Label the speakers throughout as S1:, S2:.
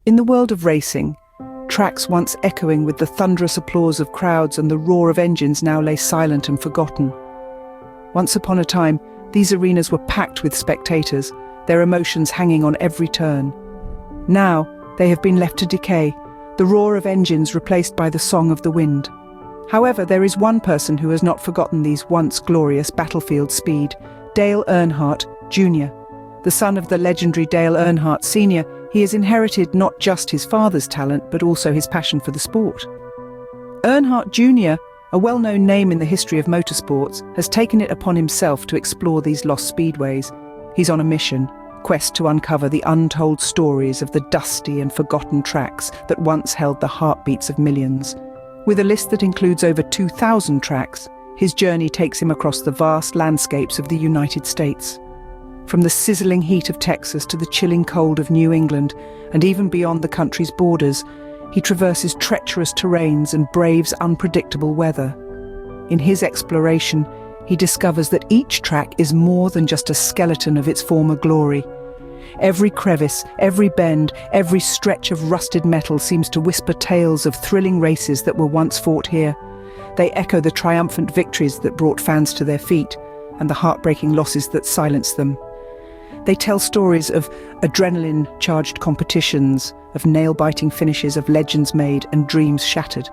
S1: In the world of racing, tracks once echoing with the thunderous applause of crowds and the roar of engines now lay silent and forgotten. Once upon a time, these arenas were packed with spectators, their emotions hanging on every turn. Now, they have been left to decay, the roar of engines replaced by the song of the wind. However, there is one person who has not forgotten these once glorious battlefield speed, Dale Earnhardt Jr. The son of the legendary Dale Earnhardt Sr., he has inherited not just his father's talent, but also his passion for the sport. Earnhardt Jr., a well-known name in the history of motorsports, has taken it upon himself to explore these lost speedways. He's on a mission, quest to uncover the untold stories of the dusty and forgotten tracks that once held the heartbeats of millions. With a list that includes over 2,000 tracks, his journey takes him across the vast landscapes of the United States. From the sizzling heat of Texas to the chilling cold of New England, and even beyond the country's borders, he traverses treacherous terrains and braves unpredictable weather. In his exploration, he discovers that each track is more than just a skeleton of its former glory. Every crevice, every bend, every stretch of rusted metal seems to whisper tales of thrilling races that were once fought here. They echo the triumphant victories that brought fans to their feet, and the heartbreaking losses that silenced them. They tell stories of adrenaline-charged competitions, of nail-biting finishes, of legends made and dreams shattered.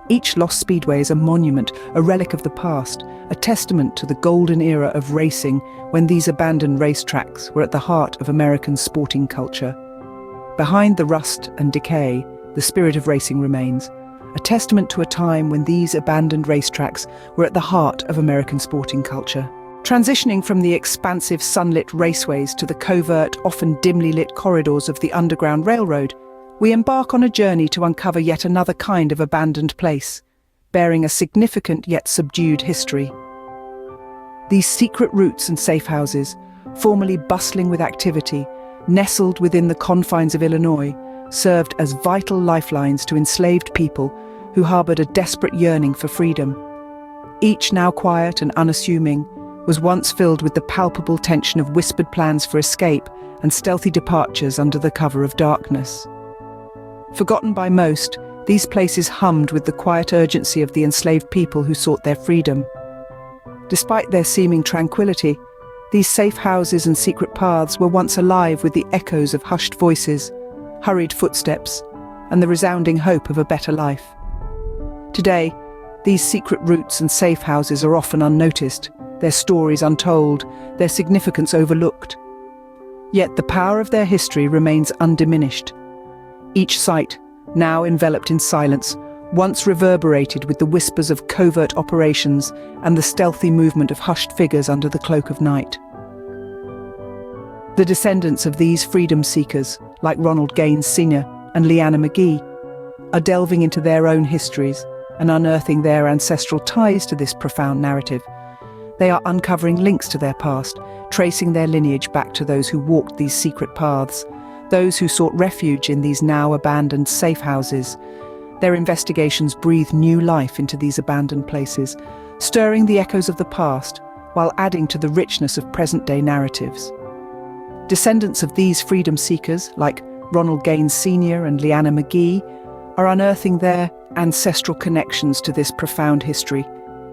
S1: Each lost speedway is a monument, a relic of the past, a testament to the golden era of racing when these abandoned racetracks were at the heart of American sporting culture. Behind the rust and decay, the spirit of racing remains, a testament to a time when these abandoned racetracks were at the heart of American sporting culture. Transitioning from the expansive sunlit raceways to the covert, often dimly lit corridors of the Underground Railroad, we embark on a journey to uncover yet another kind of abandoned place, bearing a significant yet subdued history. These secret routes and safe houses, formerly bustling with activity, nestled within the confines of Illinois, served as vital lifelines to enslaved people who harbored a desperate yearning for freedom. Each, now quiet and unassuming, was once filled with the palpable tension of whispered plans for escape and stealthy departures under the cover of darkness. Forgotten by most, these places hummed with the quiet urgency of the enslaved people who sought their freedom. Despite their seeming tranquility, these safe houses and secret paths were once alive with the echoes of hushed voices, hurried footsteps, and the resounding hope of a better life. Today, these secret routes and safe houses are often unnoticed, their stories untold, their significance overlooked. Yet the power of their history remains undiminished. Each site, now enveloped in silence, once reverberated with the whispers of covert operations and the stealthy movement of hushed figures under the cloak of night. The descendants of these freedom seekers, like Ronald Gaines Sr. and Leanna McGee, are delving into their own histories and unearthing their ancestral ties to this profound narrative. They are uncovering links to their past, tracing their lineage back to those who walked these secret paths, those who sought refuge in these now abandoned safe houses. Their investigations breathe new life into these abandoned places, stirring the echoes of the past while adding to the richness of present-day narratives. Descendants of these freedom seekers, like Ronald Gaines Sr. and Leanna McGee, are unearthing their ancestral connections to this profound history,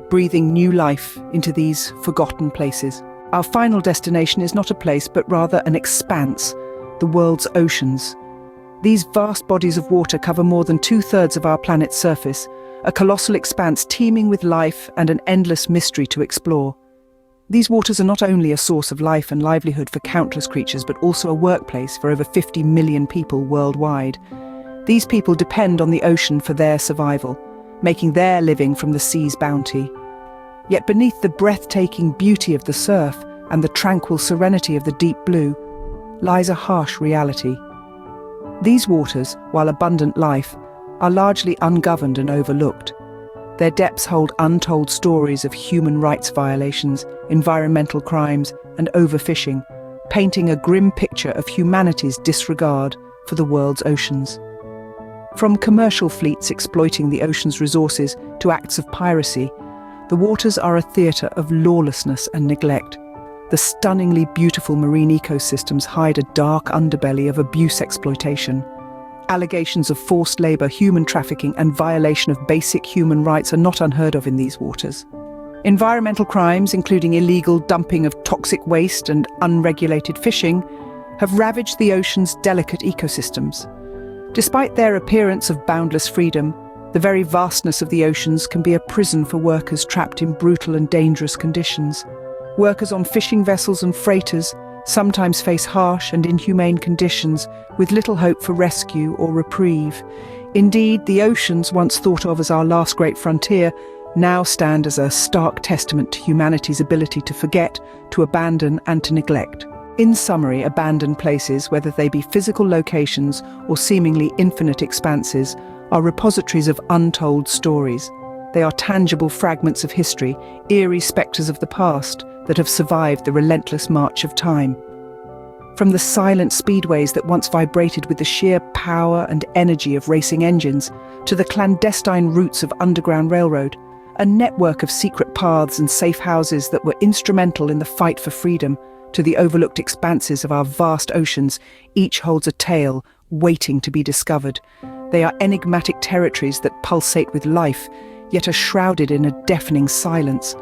S1: breathing new life into these forgotten places. Our final destination is not a place, but rather an expanse, the world's oceans. These vast bodies of water cover more than 2/3 of our planet's surface, a colossal expanse teeming with life and an endless mystery to explore. These waters are not only a source of life and livelihood for countless creatures, but also a workplace for over 50 million people worldwide. These people depend on the ocean for their survival, making their living from the sea's bounty. Yet beneath the breathtaking beauty of the surf and the tranquil serenity of the deep blue lies a harsh reality. These waters, while abundant life, are largely ungoverned and overlooked. Their depths hold untold stories of human rights violations, environmental crimes, and overfishing, painting a grim picture of humanity's disregard for the world's oceans. From commercial fleets exploiting the ocean's resources to acts of piracy, the waters are a theatre of lawlessness and neglect. The stunningly beautiful marine ecosystems hide a dark underbelly of abuse exploitation. Allegations of forced labor, human trafficking, and violation of basic human rights are not unheard of in these waters. Environmental crimes, including illegal dumping of toxic waste and unregulated fishing, have ravaged the ocean's delicate ecosystems. Despite their appearance of boundless freedom, the very vastness of the oceans can be a prison for workers trapped in brutal and dangerous conditions. Workers on fishing vessels and freighters sometimes face harsh and inhumane conditions with little hope for rescue or reprieve. Indeed, the oceans, once thought of as our last great frontier, now stand as a stark testament to humanity's ability to forget, to abandon, and to neglect. In summary, abandoned places, whether they be physical locations or seemingly infinite expanses, are repositories of untold stories. They are tangible fragments of history, eerie spectres of the past that have survived the relentless march of time. From the silent speedways that once vibrated with the sheer power and energy of racing engines, to the clandestine routes of underground railroad, a network of secret paths and safe houses that were instrumental in the fight for freedom, to the overlooked expanses of our vast oceans, each holds a tale waiting to be discovered. They are enigmatic territories that pulsate with life, yet are shrouded in a deafening silence.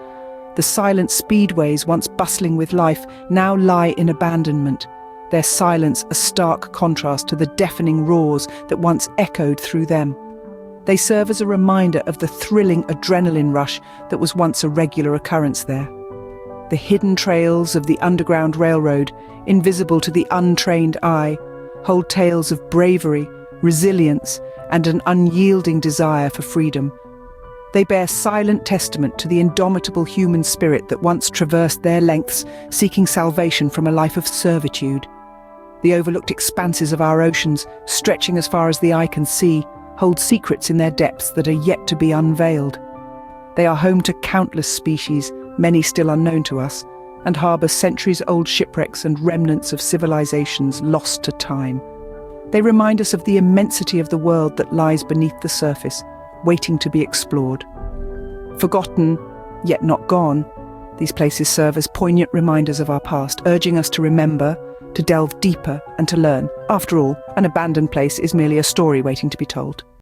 S1: The silent speedways, once bustling with life, now lie in abandonment, their silence a stark contrast to the deafening roars that once echoed through them. They serve as a reminder of the thrilling adrenaline rush that was once a regular occurrence there. The hidden trails of the Underground Railroad, invisible to the untrained eye, hold tales of bravery, resilience, and an unyielding desire for freedom. They bear silent testament to the indomitable human spirit that once traversed their lengths, seeking salvation from a life of servitude. The overlooked expanses of our oceans, stretching as far as the eye can see, hold secrets in their depths that are yet to be unveiled. They are home to countless species, many still unknown to us, and harbour centuries-old shipwrecks and remnants of civilizations lost to time. They remind us of the immensity of the world that lies beneath the surface, waiting to be explored. Forgotten, yet not gone, these places serve as poignant reminders of our past, urging us to remember, to delve deeper, and to learn. After all, an abandoned place is merely a story waiting to be told.